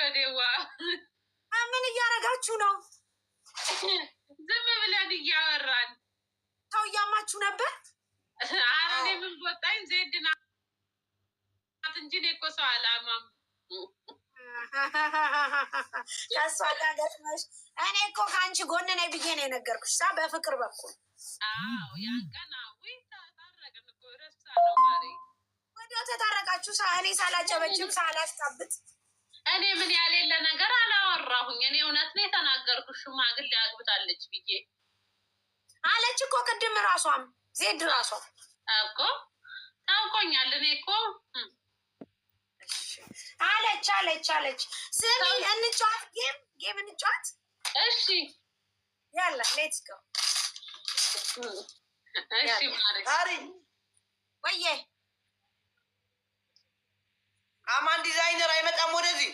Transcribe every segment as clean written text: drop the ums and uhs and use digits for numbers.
ወዴዋ ምን እያደረጋችሁ ነው? ዝም ብለን እያወራን ሰው እያማችሁ ነበር። ኧረ እኔ ምን ቦጣኝ ዜድ ናት እንጂ እኔ እኮ ሰው አላማም። ከእሷ ጋር ገጥመሽ እኔ እኮ ከአንቺ ጎን ነኝ ብዬ ነው የነገርኩሽ። ሳ በፍቅር በኩል ያን ቀን ታረቅን እኮ ረሳ ነው ማሪ። ወዲያው ተታረቃችሁ። እኔ ሳላጨበጭም ሳላስጣብጥ እኔ ምን ያሌለ ነገር አላወራሁኝ። እኔ እውነት ነው የተናገርኩሽ። ሽማግሌ አግብታለች ብዬ አለች እኮ ቅድም። ራሷም ዜድ ራሷ እኮ ታውቆኛል። እኔ እኮ አለች። ስሚ እንጫወት፣ ጌም እንጫወት። እሺ ያላ ሌትስ ጎ። እሺ ማሪ ወዬ አማን ዲዛይነር አይመጣም ወደዚህ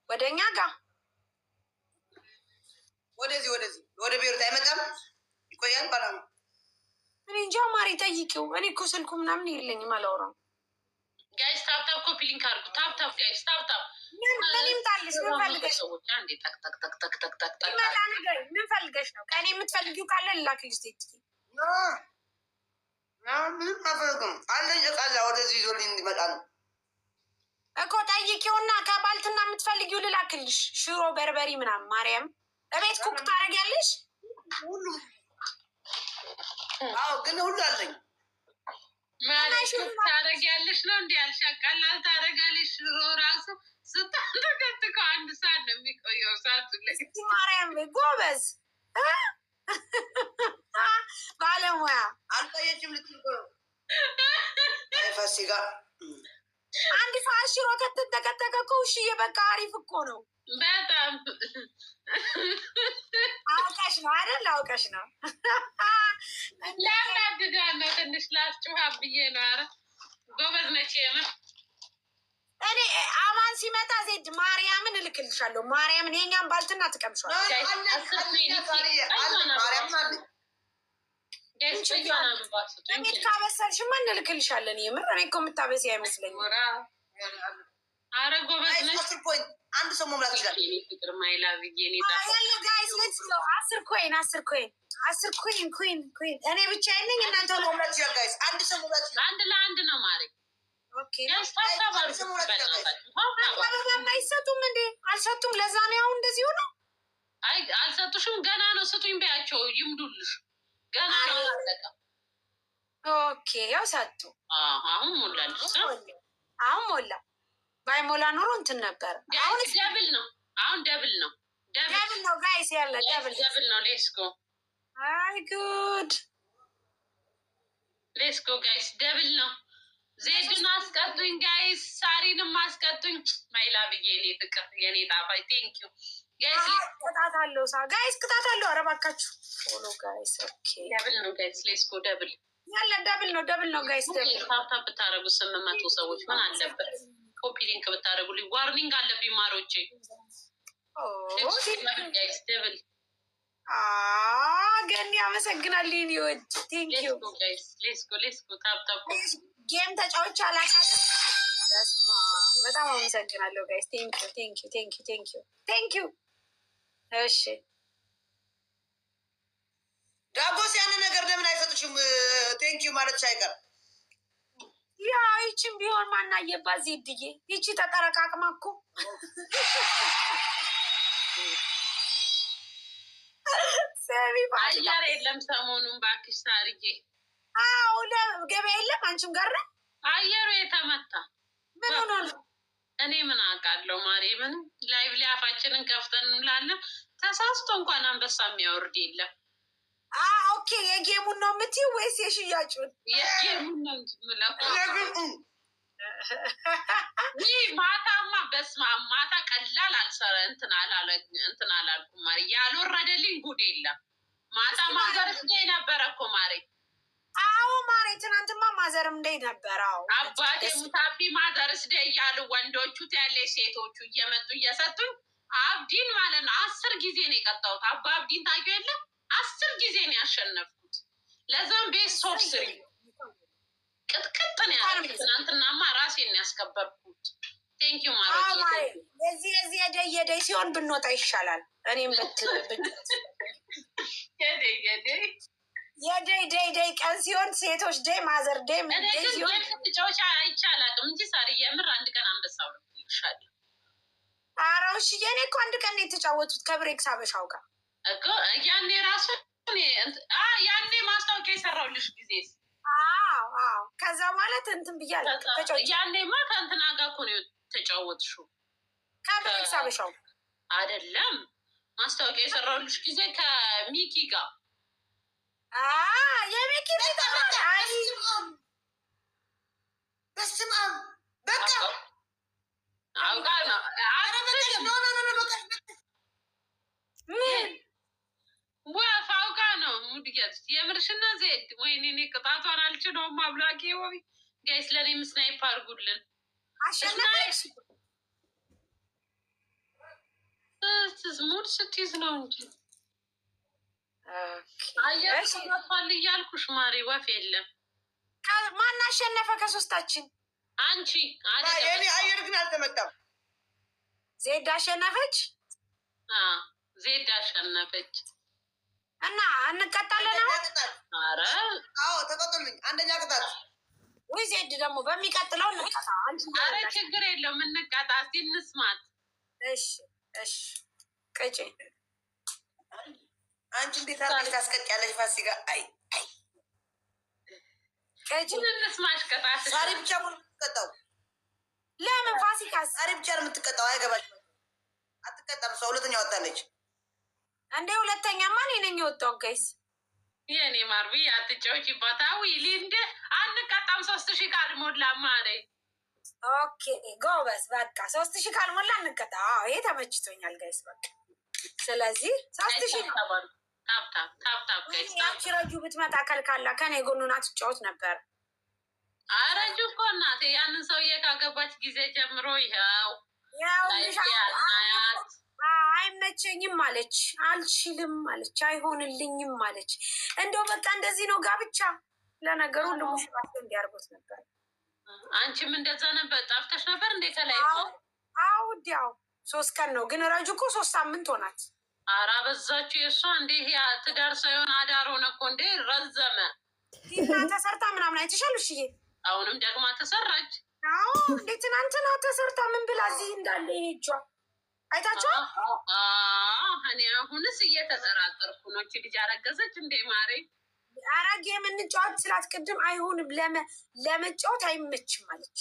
ወደኛ ጋር ወደ ቤሩት አይመጣም። ይቆያል ባላም እኔ እንጃ ማሪ ጠይቂው። እኔ እኮ ስልኩ ምናምን የለኝም አላወራም። ጋይስ ታፕታፕ ኮፒ ሊንክ አድርጉ። ታፕታፕ ጋይስ ታፕታፕ ምን ይምጣልሽ? ምን ፈልገሽ ነው? አንዴ ጠቅ ምን ፈልገሽ ነው? ከእኔ የምትፈልጊው ካለ ልላክልሽ። ስቴት ምን አፈርግም አለኝ እቃዛ ወደዚህ ይዞልኝ እንዲመጣ ነው እኮ ጠይቂውና ከባልትና የምትፈልጊው ልላክልሽ። ሽሮ በርበሪ ምናምን። ማርያም እቤት ኩክ ታደርጊያለሽ? ሁሉ አዎ፣ ግን ሁሉ አለኝ። ማለት ታደርጊያለሽ ነው እንዲ ያልሻቃላል ታደርጋለሽ። ሽሮ ራሱ ስታንተከትከው አንድ ሰዓት ነው የሚቆየው። ሰዓቱ ላይ ማርያም ጎበዝ ባለሙያ አልቆየችም። ልትልቆ ፋሲካ አንድ ሰዓት ሽሮ ከተተከተከ እኮ ውሽዬ በቃ አሪፍ እኮ ነው። በጣም አውቀሽ ነው አይደል? አውቀሽ ነው። ለምናድዳ ነው ትንሽ ላስጭሃ ብዬ ነው። ኧረ ጎበዝ ነች የምር። እኔ አማን ሲመጣ ዜድ ማርያምን እልክልሻለሁ። ማርያምን የኛን ባልትና ትቀምሻል። ሚት ካበሰልሽማ እንልክልሻለን። የምር እኔ እኮ የምታበሲ አይመስለኝም። ኧረ ጎበዝ ነች። አንድ ሰው መሙላት ይችላል። ፍቅር ማይላ ብዬ ጋይስ አስር ኮይን እኔ ብቻ የለኝ እናንተ መሙላት ይችላል። ጋይስ አንድ ሰው መሙላት ይችላል። አንድ ለአንድ ነው ማሪ። አይሰጡም እንዴ? አልሰጡም። ለዛ ነው ያው እንደዚህ ሆነ። አይ አልሰጡሽም። ገና ነው። ስጡኝ በያቸው ይምዱልሽ። ገና ነው አላለቀም። ኦኬ ያው ሰጡ። አሁን ሞላልሽ። አሁን ሞላ። ባይሞላ ኖሮ እንትን ነበር። አሁን ደብል ነው። አሁን ደብል ነው። ደብል ነው ጋይስ። ያለ ደብል ነው። ሌትስ ጎ። አይ ጉድ ሌትስ ጎ ጋይስ። ደብል ነው። ዜድን አስቀጡኝ ጋይስ። ሳሪንም አስቀጡኝ። ማይላ ብዬ እኔ ፍቅር የኔ ጣፋጭ ቴንኪዩ ጋይስ። ቅጣት አለው ጋይስ፣ ቅጣት አለው። ኧረ እባካችሁ ፎሎ ጋይስ። ኦኬ ደብል ነው ጋይስ። ሌትስ ጎ። ደብል ያለ ደብል ነው ጋይስ። ደብል ታፕታፕ ብታረጉ 800 ሰዎች ምን አለበት? ኮፒ ሊንክ ብታደርጉልኝ። ዋርኒንግ አለብኝ ማሮቼ። ጋይስ ደብል ገኒ አመሰግናለሁ። የኔ ወድ ቴንኪዩ ጋይስ። ሌትስ ጎ ታፕታፕ ጌም ተጫዎች አላውቃለሁ። በጣም አመሰግናለሁ ጋይስ። ቴንኪዩ። እሺ ዳጎስ ያን ነገር ለምን አይሰጡሽም? ቴንኪዩ ማለት ሳይቀር ያ ይቺም ቢሆን ማናየባት ዜድዬ። ይቺ ተጠረቃቅማ እኮ አየር የለም ሰሞኑን እባክሽ ሳርዬ። አዎ ገበያ የለም። አንቺም ጋር ነው አየሩ የተመታ። ምን ሆኖ ነው? እኔ ምን አውቃለሁ ማሪ። ምን ላይቭ ላይ አፋችንን ከፍተን እንላለን። ተሳስቶ እንኳን አንበሳ የሚያወርድ የለም። ኦኬ የጌሙን ነው የምትይው ወይስ የሽያጩን? የጌሙን ነው የምለው። ይህ ማታማ በስመ አብ ማታ ቀላል አልሰረ እንትን አላልኩም ማሪ። ያልወረደልኝ ጉድ የለም። ማታ ማዘርስ ዴይ ነበረ እኮ ማሪ። አዎ ማሪ፣ ትናንትማ ማዘርም ዴይ ነበረ። አዎ አባቴ ሙታቢ ማዘርስ ዴይ እያሉ ወንዶቹ ያለ ሴቶቹ እየመጡ እየሰጡኝ አብዲን ማለት ነው 10 ጊዜ ነው የቀጣሁት። አባ አብዲን ታውቂው የለም 10 ጊዜ ነው ያሸነፍኩት። ለዛም ቤት ሶፍ ስሪ ቅጥቅጥ ነው ያልኩት። ትናንትናማ ራሴን ያስከበርኩት። ቴንኪው ማለት የዚህ የደይ ሲሆን ብንወጣ ይሻላል። እኔም የደይ ቀን ሲሆን ሴቶች ደይ ማዘር ደይ ሲሆን ትጫወቻ አይቻላቅም እንጂ ሳሪ የምር አንድ ቀን አንበሳው ነው ይሻል። አራውሽ የኔ እኮ አንድ ቀን የተጫወቱት ከብሬክስ አበሻው ጋር እኮ ያኔ ራሱ ያኔ ማስታወቂያ የሰራውልሽ ጊዜ ከዛ ማለት እንትን ብያለሁ። ያኔማ ከእንትና ጋር እኮ ነው ተጫወትሽው ከብሬክስ አበሻው አይደለም። ማስታወቂያ የሰራውልሽ ጊዜ ከሚኪ ጋር የሚኪ በስመ አብ በቃ አውቃ ነው ወፍ አውቃ ነው ሙድያት የምርሽና ዜድ ወይኔ እኔ ቅጣቷን አልችለውም። አብላቂ ወይ ጋይስ ለእኔ ምስናይፕ አድርጉልን። አሸናፊ ሙድ ስትይዝ ነው እንጂ አየር ተመቷል እያልኩሽ ማሪ ወፍ የለም። ማን አሸነፈ ከሶስታችን? አንቺ የኔ አየር ግን አልተመታም። ዜድ አሸነፈች። ዜድ አሸነፈች እና እንቀጣለን። ኧረ አዎ ተቀጡልኝ። አንደኛ ቅጣት ወይ ዜድ ደግሞ በሚቀጥለው እንቀጣ። ኧረ ችግር የለውም እንቀጣ። እስኪ እንስማት። እሺ እሺ ቅጪ አንቺ እንዴት አድርገሽ ታስቀጫለሽ? ፋሲካ አይ ቅጪ እንስማሽ። ቅጣት ዛሬ ብቻ ነው የምትቀጣው። ለምን ፋሲካ ዛሬ ብቻ ነው የምትቀጣው? አይገባሽም። አትቀጣም። ሰው ሁለተኛ ወጣለች እንዴ? ሁለተኛማ እኔ ነኝ የወጣው። ጋይስ የኔ ማርቢ አትጫዎች ይባታው ይሊንደ አንቀጣም። 3000 ካልሞላ ማለኝ። ኦኬ ጎበዝ። በቃ 3000 ካልሞላ እንቀጣ። ይሄ ተመችቶኛል ጋይስ። በቃ ስለዚህ 3000 ታፕ ጋይስ። ያቺ ረጁ ብትመጣ ከልካላ ከኔ ጎኑና ትጫወት ነበር። አረጁ እኮ እናቴ ያንን ሰውዬ ካገባች ጊዜ ጀምሮ ይኸው አይመቸኝም አለች፣ አልችልም አለች፣ አይሆንልኝም አለች። እንደው በቃ እንደዚህ ነው ጋብቻ። ለነገሩ ልሙሽራት እንዲያርጉት ነበር። አንቺም እንደዛ ነበር። ጠፍተሽ ነበር እንዴ ከላይ? አውዲያው 3 ቀን ነው ግን ረጁ እኮ 3 ሳምንት ሆናት። ኧረ በዛችሁ የእሷ እንዴ ትዳር ሳይሆን አዳር ሆነ እኮ እንዴ ረዘመ። ተሰርታ ምናምን አይተሻል? እሺዬ አሁንም ደግማ ተሰራች። አዎ እንዴ ትናንትና ተሰርታ ምን ብላ እዚህ እንዳለ ይሄጇ አይታችኋል? እኔ አሁንስ እየተጠራጠርኩ ነው። እቺ ልጅ አረገዘች እንዴ ማሬ? አረግ የምንጫወት ስላት ቅድም አይሆንም ለመጫወት አይመችም አለች።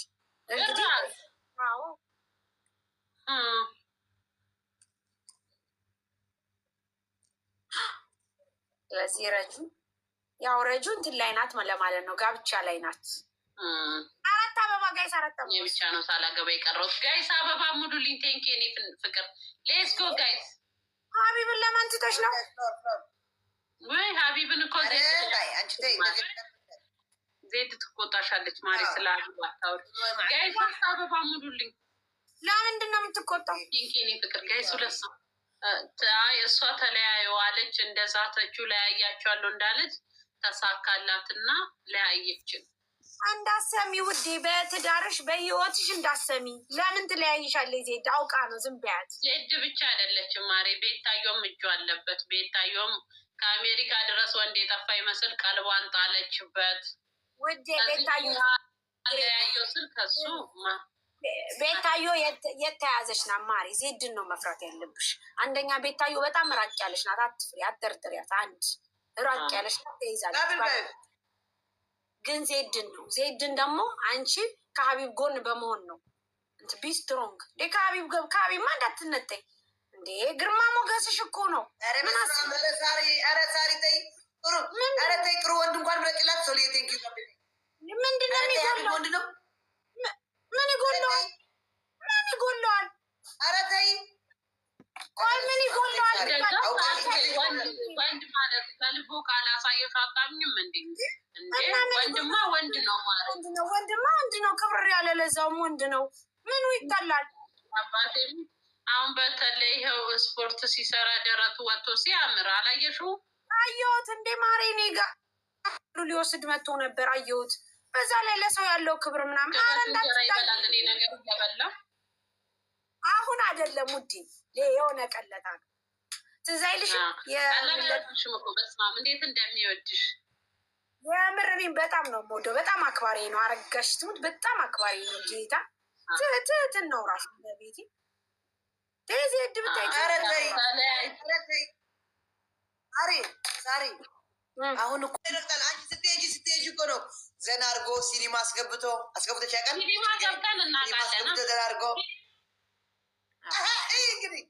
እንግዲህ አዎ ስለዚህ ረጁ ያው ረጁ እንትን ላይ ናት ለማለት ነው፣ ጋብቻ ላይ ናት። 4 አበባ ጋይስ፣ 4 አበባ ብቻ ነው ሳላገባ የቀረሁት ጋይስ። አበባ ሙሉልኝ። ቴንኪ የኔ ፍቅር። ሌትስ ጎ ጋይስ። ሀቢብን ለማን ትተሽ ነው? ወይ ሀቢብን እኮ ዜድ ትቆጣሻለች ማሪ ስላሉ አታውሪ ጋይስ። አበባ ሙሉልኝ። ለምንድን ነው የምትቆጣው? ቴንኪ የኔ ፍቅር ጋይስ። 2 ሰው እሷ ተለያየዋለች እንደዛ ተቹ ለያያቸዋለሁ እንዳለች ተሳካላትና ለያየችን። እንዳሰሚ ውዴ፣ በትዳርሽ በህይወትሽ እንዳሰሚ። ለምን ትለያይሻለች? ዜድ አውቃ ነው፣ ዝም በያት። ዜድ ብቻ አይደለችም ማሬ፣ ቤታዮም እጁ አለበት። ቤታዮም ከአሜሪካ ድረስ ወንድ የጠፋ ይመስል ቀልቧን ጣለችበት ውዴ። ቤታዮ ለያየው ስል ከሱ ቤታዮ የተያዘች ናት ማሪ። ዜድን ነው መፍራት ያለብሽ። አንደኛ ቤታዮ በጣም ራቅ ያለች ናት። አትፍሪ፣ አትጠርጥሪያት። አንድ ራቅ ያለች ናት፣ ተይዛለች። ግን ዜድን ደግሞ አንቺ ከሀቢብ ጎን በመሆን ነው። ቢ ስትሮንግ እንዴ ከሀቢብ ማ እንዳትነጠኝ እንዴ። ግርማ ሞገስሽ እኮ ነው። ተይ ጥሩ ወንድ እንኳን ብለጭላት ሰው ቴንኪ። ምንድን ነው የሚጎለው? ምን ይጎለዋል? ምን ይጎለዋል? ኧረ ተይ ቆይ ምን ይጎለዋል? ወንድ ማለት ከልቦ ካላሳየሽ አታምኝም እንዴ? ወንድማ ወንድ ነው ማለት ነው። ወንድማ ወንድ ነው፣ ክብር ያለ ለዛውም ወንድ ነው። ምኑ ይጠላል? አባቴም አሁን በተለይ ይኸው ስፖርት ሲሰራ ደረቱ ወጥቶ ሲያምር አላየሽው? አየሁት እንዴ ማሬ። እኔ ጋር ሊወስድ መጥቶ ነበር አየሁት። በዛ ላይ ለሰው ያለው ክብር ምናምን ይበላል። እኔ ነገር እየበላ አሁን አይደለም ውዴ፣ የሆነ ቀለታ ነው። ትዝ አይልሽም? የለሽም እኮ በስመ አብ እንዴት እንደሚወድሽ የምር እኔም በጣም ነው የምወደው። በጣም አክባሪ ነው። አረጋሽ ትሙት በጣም አክባሪ ነው። ጌታ ትህትን ነው ራሱ በቤቴ ቴዚ ድብታይ ዛሬ አሁን እኮ ይረግጣል። አንቺ ስትሄጂ እኮ ነው ዘና አድርጎ ሲኒማ አስገብቶች ያውቃል። ሲኒማ ገብተን እናውቃለን። ዘና አድርጎ እንግዲህ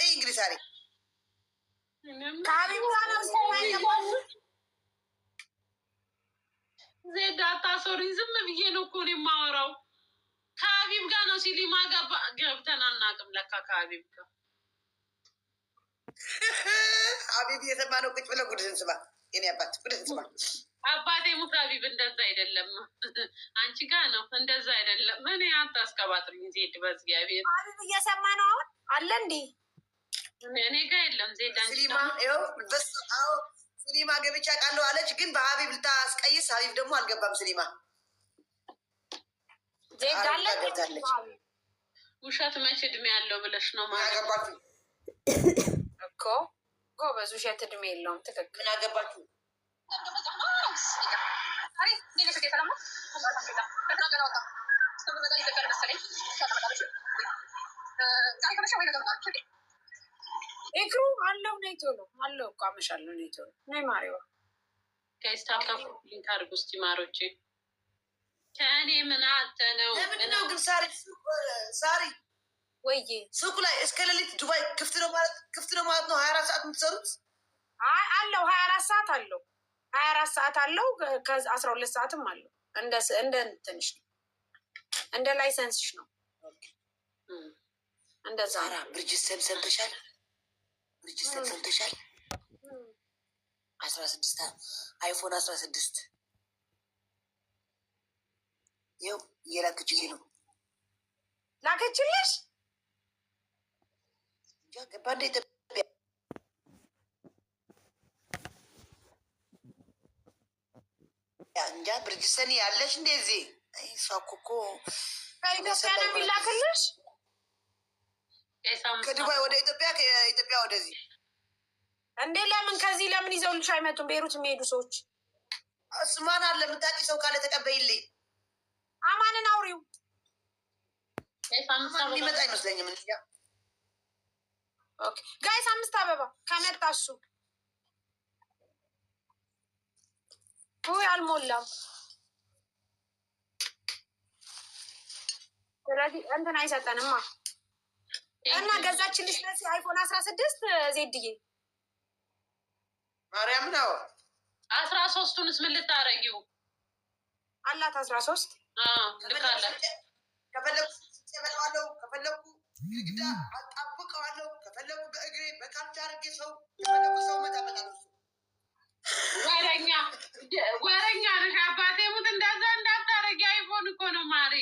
እንግዲህ ዛሬ ዜድ አታሶሪኝ። ዝም ብዬ ነው እኮ ነው የማወራው። ከሀቢብ ጋር ነው ሲኒማ ገብተን አናውቅም። ለካ ከሀቢብ ጋር ሀቢብ እየሰማ ነው። ቁጭ ብለህ ጉድህን ስማ። የኔ አባት ጉድህን ስማ። አባቴ ሙት ሀቢብ እንደዛ አይደለም። አንቺ ጋር ነው እንደዛ አይደለም። እኔ አታስቀባጥሪኝ ዜድ በእግዚአብሔር። ሀቢብ እየሰማ ነው አሁን አለ እንዴ? እኔ ጋር የለም ዜድ። ሲኒማ ገብቻ ቃለው አለች፣ ግን በሀቢብ ልታስቀይስ። ሀቢብ ደግሞ አልገባም ሲኒማ። ዜድ አለች ውሸት መች እድሜ ያለው ብለሽ ነው ማገባችሁ እኮ ጎበዝ። ውሸት እድሜ የለውም። ትክክል። ምን አገባችሁ? ኤክሩ አለው ኔቶ ነው አለው እኮ አመሻለሁ። ኔቶ ነው ነይ ማሪዋ ከስታካፍ ሊንክ አድርጉ እስኪ ማሮቼ። ከእኔ ምን አተ ነው? ለምንድን ነው ግን ሳሪ ወይዬ ሱቁ ላይ እስከ ሌሊት ዱባይ ክፍት ነው ማለት ነው? 24 ሰዓት የምትሰሩት? አይ አለው 24 ሰዓት አለው። 24 ሰዓት አለው። ከ12 ሰዓትም አለው። እንደ እንትንሽ ነው፣ እንደ ላይሰንስሽ ነው። እንደዛ ብርጅስተን ሰምተሻል? ብርጅስተን ሰምተሻል? 16 አይፎን 16 ይኸው እየላከችልኝ ነው። ላከችልሽ? ገባ እንደ ኢትዮጵያ እንጃ። ብርጅስተን ያለሽ እንደዚህ እሷ እኮ ከኢትዮጵያ ነው የሚላክልሽ? ከዱባይ ወደ ኢትዮጵያ፣ ከኢትዮጵያ ወደዚህ እንዴ? ለምን ከዚህ ለምን ይዘውልሽ አይመጡም? ቤሩት የሚሄዱ ሰዎች ማን አለ? የምታውቂ ሰው ካለ ተቀበይልኝ። አማንን አውሪው። የሚመጣ አይመስለኝም። ጋይስ 5 አበባ ከመጣ እሱ አልሞላም። ስለዚህ እንትን አይሰጠንማ። እና ገዛችልሽ ለዚህ አይፎን 16 ዜድዬ ማርያም ነው። 13ቱንስ ምን ልታረጊው አላት? 13 ልካላት። ከፈለኩ በለዋለሁ፣ ከፈለኩ ግድግዳ አጣብቀዋለሁ፣ ከፈለኩ በእግሬ በካልቻ አድርጌ ሰው ከፈለኩ ሰው መጣበቃለሁ። ወረኛ ነሽ አባቴ ሙት። እንደዛ እንዳታረጊ። አይፎን እኮ ነው ማሪ።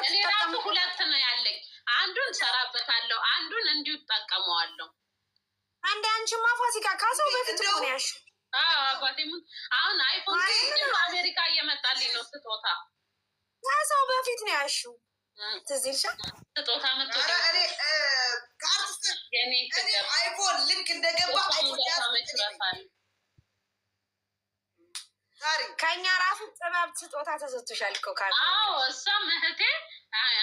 እኔ ራሱ 2 ነው ያለኝ። አንዱን ሰራበታለሁ፣ አንዱን እንዲሁ እጠቀመዋለሁ። አንዴ አንቺማ ፋሲካ ካሰው በፊት ነው ያልሽ። አባቴ ሙት። አሁን አይፎን አሜሪካ እየመጣልኝ ነው ስጦታ። ካሰው በፊት ነው ያልሽው። ትዝ ይልሻል? ስጦታ መጥቶ አይፎን ልክ እንደገባ ከእኛ ራሱ ጥበብ ስጦታ ተሰጥቶሻል እኮ። እሷም እህቴ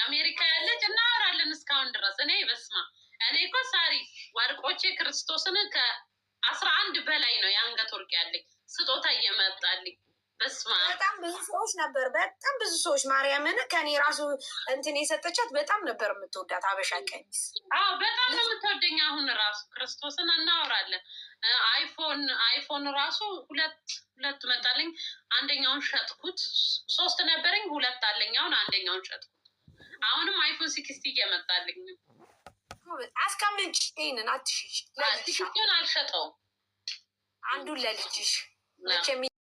አሜሪካ ያለች እናወራለን እስካሁን ድረስ። እኔ በስማ እኔ እኮ ሳሪ ወርቆቼ ክርስቶስን ከ11 በላይ ነው የአንገት ወርቅ ያለኝ ስጦታ እየመጣልኝ። በስማ በጣም ብዙ ሰዎች ነበር፣ በጣም ብዙ ሰዎች ማርያምን ከኔ ራሱ እንትን የሰጠቻት በጣም ነበር የምትወዳት አበሻ ቀሚስ። በጣም ነው የምትወደኝ። አሁን ራሱ ክርስቶስን እናወራለን። አይፎን ራሱ ሁለት መጣልኝ። አንደኛውን ሸጥኩት። 3 ነበረኝ፣ 2 አለኝ። አሁን አንደኛውን ሸጥኩት። አሁንም አይፎን 60 እየመጣልኝ። አስቀምጪ፣ ይሄንን አትሽጪ። ለልጅሽ አልሸጠውም። አንዱን ለልጅሽ መቼ